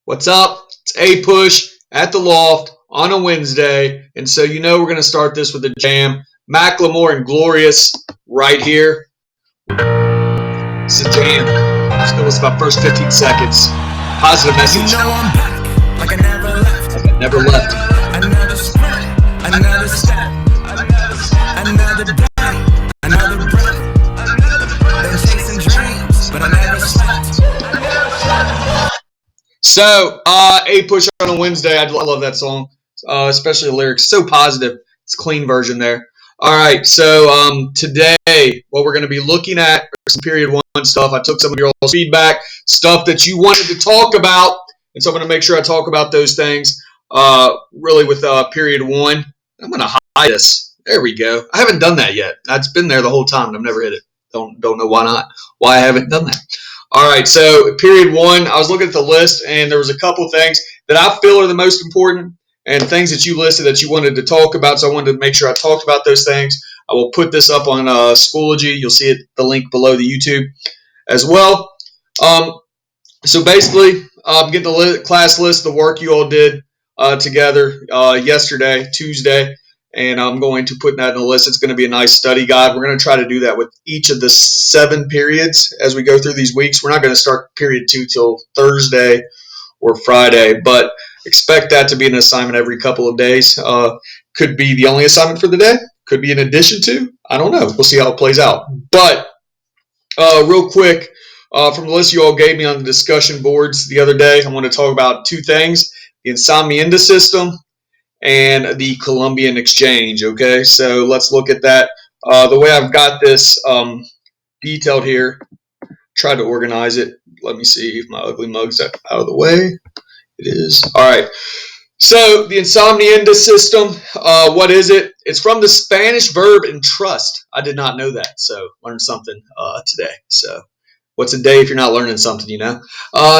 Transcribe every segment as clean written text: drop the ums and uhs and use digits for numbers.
What's up? It's A Push at the Loft on a Wednesday, and so we're going to start this with a jam. Macklemore and Glorious right here. It's a jam. Just gonna listen to my first 15 seconds. Positive message. You know I'm back, like I never left. Like I never left. Another sprint, another step, another day, another breath. Been chasing dreams, but I never slept. So, A Push on a Wednesday. I love that song, especially the lyrics. So positive. It's a clean version there. All right, so today what we're going to be looking at are some period one stuff. I took some of your feedback, stuff that you wanted to talk about, and so I'm going to make sure I talk about those things really with period one. I'm going to hide this. There we go. I haven't done that yet. It's been there the whole time, and I've never hit it. Don't know why not. Why I haven't done that. All right, so period one, I was looking at the list, and there was a couple things that I feel are the most important and things that you listed that you wanted to talk about, so I wanted to make sure I talked about those things. I will put this up on Schoology. You'll see the link below the YouTube as well. So basically, I'm getting the class list, the work you all did together yesterday, Tuesday, and I'm going to put that in the list. It's going to be a nice study guide. We're going to try to do that with each of the 7 periods as we go through these weeks. We're not going to start period 2 till Thursday or Friday, but expect that to be an assignment every couple of days. Could be the only assignment for the day. Could be in addition to. I don't know. We'll see how it plays out. But real quick, from the list you all gave me on the discussion boards the other day, I want to talk about 2 things: the Encomienda system and the Columbian exchange. Okay, so let's look at that. The way I've got this detailed here, try to organize it. Let me see if my ugly mug's out of the way. It is. All right. So the Encomienda system, what is it? It's from the Spanish verb entrust. I did not know that, so learned something today. So what's a day if you're not learning something,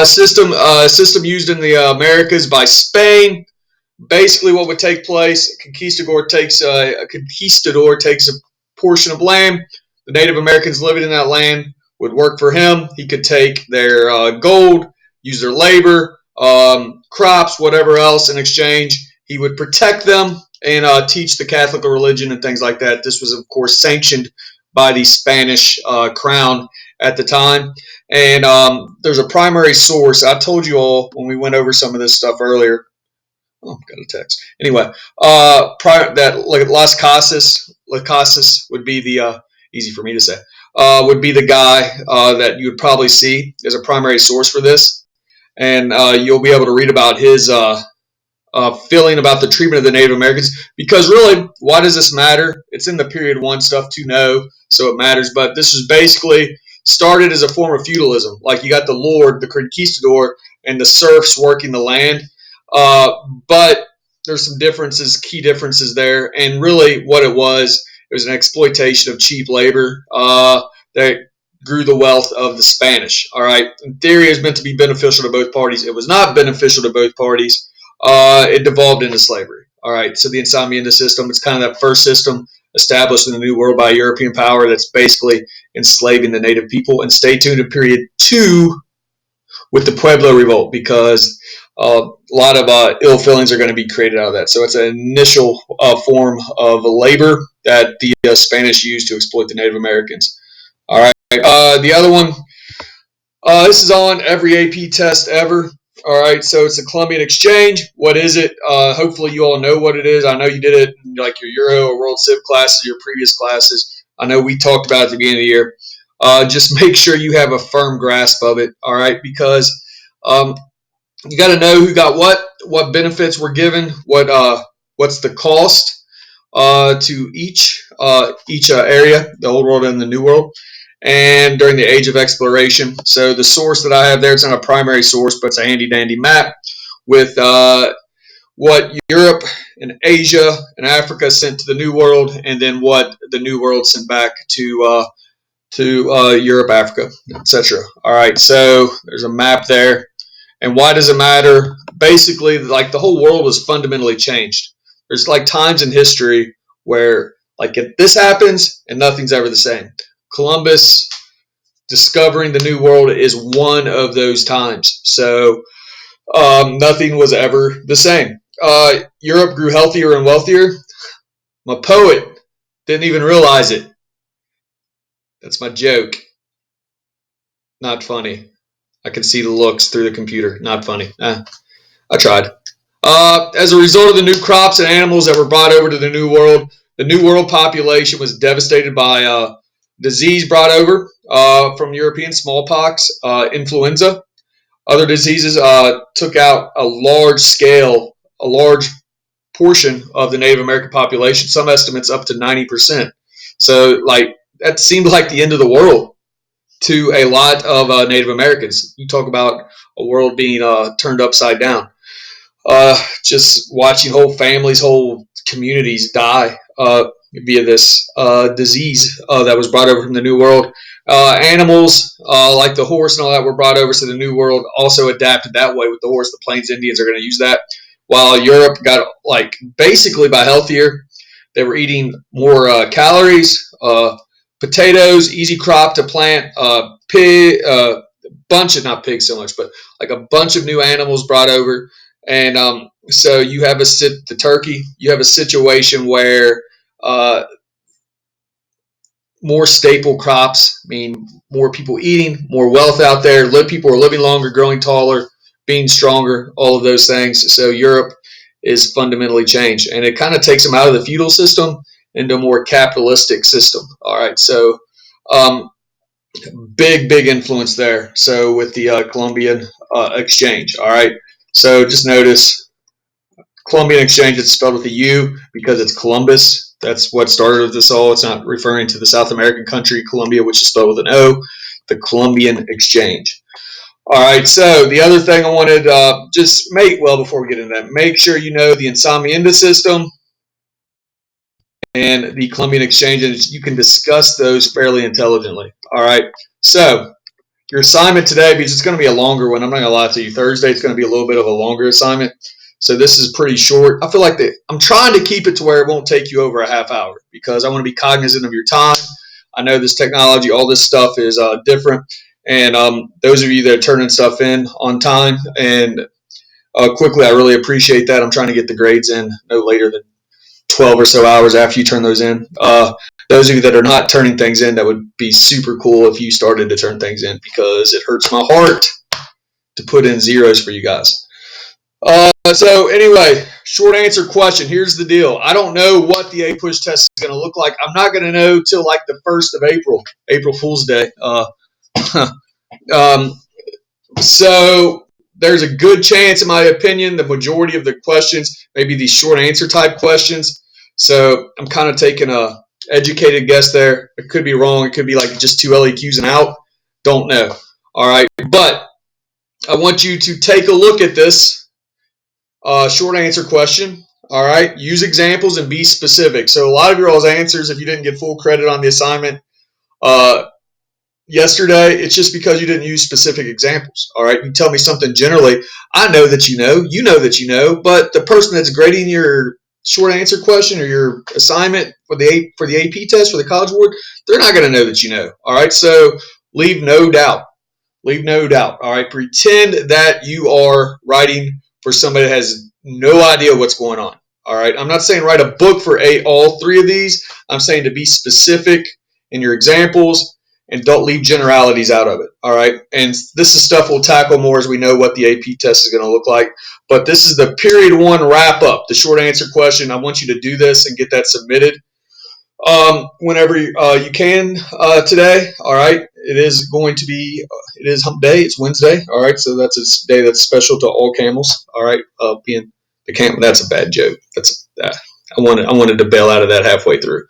System used in the Americas by Spain. Basically, what would take place, a conquistador takes a portion of land. The Native Americans living in that land would work for him. He could take their gold, use their labor, crops, whatever else in exchange. He would protect them and teach the Catholic religion and things like that. This was, of course, sanctioned by the Spanish crown at the time. And there's a primary source. I told you all when we went over some of this stuff earlier. Oh, got a text. Anyway, that like Las Casas would be the easy for me to say. Would be the guy that you would probably see as a primary source for this. And you'll be able to read about his feeling about the treatment of the Native Americans. Because really, why does this matter? It's in the period 1 stuff to know, so it matters. But this is basically started as a form of feudalism. Like you got the lord, the conquistador, and the serfs working the land. But there's some key differences there. And really what it was an exploitation of cheap labor that grew the wealth of the Spanish. All right. In theory, it was meant to be beneficial to both parties. It was not beneficial to both parties. It devolved into slavery. All right. So the Encomienda system, it's kind of that first system established in the New World by a European power that's basically enslaving the native people. And stay tuned to period 2 with the Pueblo Revolt, because a lot of ill feelings are going to be created out of that. So it's an initial form of labor that the Spanish used to exploit the Native Americans. All right. The other one, this is on every AP test ever. All right. So it's the Columbian exchange. What is it? Hopefully you all know what it is. I know you did it in like your Euro or World Civ classes, your previous classes. I know we talked about it at the beginning of the year. Just make sure you have a firm grasp of it. All right. Because you got to know who got what benefits were given, what's the cost to each area, the Old World and the New World, and during the Age of Exploration. So the source that I have there, it's not a primary source, but it's a handy-dandy map with what Europe and Asia and Africa sent to the New World, and then what the New World sent back to Europe, Africa, etc. All right, so there's a map there. And why does it matter? Basically, like the whole world was fundamentally changed. There's like times in history where like if this happens and nothing's ever the same. Columbus discovering the New World is one of those times. So Nothing was ever the same. Europe grew healthier and wealthier. My poet didn't even realize it. That's my joke. Not funny. I can see the looks through the computer. Not funny. I tried. As a result of the new crops and animals that were brought over to the New World population was devastated by disease brought over from European smallpox, influenza. Other diseases took out a large portion of the Native American population. Some estimates up to 90%. So, like, that seemed like the end of the world to a lot of Native Americans. You talk about a world being turned upside down. Just watching whole families, whole communities die via this disease that was brought over from the New World. Animals like the horse and all that were brought over, so the New World also adapted that way with the horse. The Plains Indians are going to use that, while Europe got like basically by healthier. They were eating more calories, potatoes, easy crop to plant, pig, bunch of not pigs so much, but like a bunch of new animals brought over. And so you have the turkey. You have a situation where more staple crops mean more people eating, more wealth out there. People are living longer, growing taller, being stronger. All of those things. So Europe is fundamentally changed, and it kind of takes them out of the feudal system into a more capitalistic system. All right, so big influence there. So with the Columbian exchange. All right, so just notice Columbian Exchange, it's spelled with a U because it's Columbus. That's what started this all. It's not referring to the South American country, Colombia, which is spelled with an O, the Columbian Exchange. All right, so the other thing I wanted just before we get into that, make sure you know the Encomienda system and the Columbian Exchange, and you can discuss those fairly intelligently. All right, so your assignment today, because it's going to be a longer one, I'm not going to lie to you, Thursday it's going to be a little bit of a longer assignment. So this is pretty short. I feel like I'm trying to keep it to where it won't take you over a half hour because I want to be cognizant of your time. I know this technology, all this stuff is different. And those of you that are turning stuff in on time and quickly, I really appreciate that. I'm trying to get the grades in no later than 12 or so hours after you turn those in. Those of you that are not turning things in, that would be super cool if you started to turn things in because it hurts my heart to put in zeros for you guys. So anyway, short answer question. Here's the deal. I don't know what the A-Push test is going to look like. I'm not going to know till like the 1st of April, April Fool's Day. So there's a good chance, in my opinion, the majority of the questions may be these short answer type questions. So I'm kind of taking a educated guess there. It could be wrong. It could be like just 2 LEQs and out. Don't know. All right. But I want you to take a look at this short answer question. All right. Use examples and be specific. So a lot of your all's answers, if you didn't get full credit on the assignment yesterday, it's just because you didn't use specific examples. All right. You tell me something generally. I know that you know that you know, but the person that's grading your short answer question or your assignment for the AP test for the College Board, they're not going to know that you know. All right. So leave no doubt. Leave no doubt. All right. Pretend that you are writing for somebody that has no idea what's going on. All right. I'm not saying write a book for all 3 of these. I'm saying to be specific in your examples and don't leave generalities out of it. All right. And this is stuff we'll tackle more as we know what the AP test is going to look like. But this is the period 1 wrap up, the short answer question. I want you to do this and get that submitted whenever you can today. All right. It is hump day. It's Wednesday. All right. So that's a day that's special to all camels. All right. Being the camel, that's a bad joke. I wanted to bail out of that halfway through.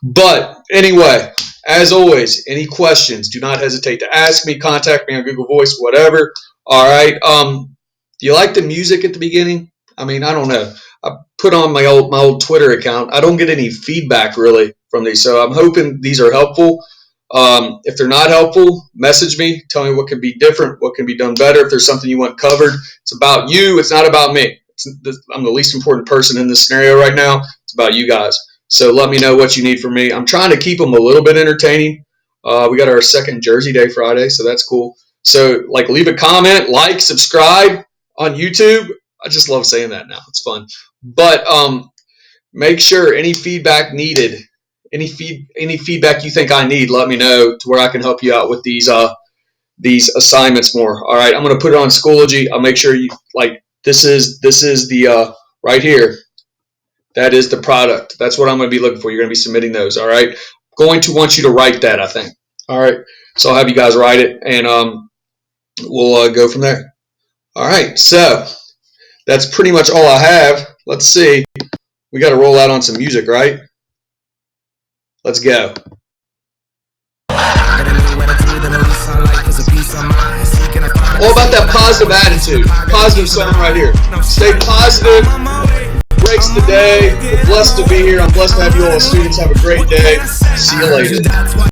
But anyway, as always, any questions, do not hesitate to ask me, contact me on Google Voice, whatever. All right. Do you like the music at the beginning? I mean, I don't know. I put on my old Twitter account. I don't get any feedback really from these, so I'm hoping these are helpful. If they're not helpful, message me. Tell me what can be different, what can be done better. If there's something you want covered, it's about you. It's not about me. I'm the least important person in this scenario right now. It's about you guys. So let me know what you need from me. I'm trying to keep them a little bit entertaining. We got our second Jersey Day Friday, so that's cool. So leave a comment, subscribe. on YouTube. I just love saying that now. It's fun. But make sure any feedback needed, any feedback you think I need, let me know to where I can help you out with these assignments more. All right, I'm going to put it on Schoology. I'll make sure you like this is the right here. That is the product. That's what I'm going to be looking for. You're going to be submitting those. All right. Going to want you to write that, I think. All right. So I'll have you guys write it, and we'll go from there. All right. So that's pretty much all I have. Let's see. We got to roll out on some music, right? Let's go. All about that positive attitude. Positive song right here. Stay positive. Breaks the day. We're blessed to be here. I'm blessed to have you all as students. Have a great day. See you later.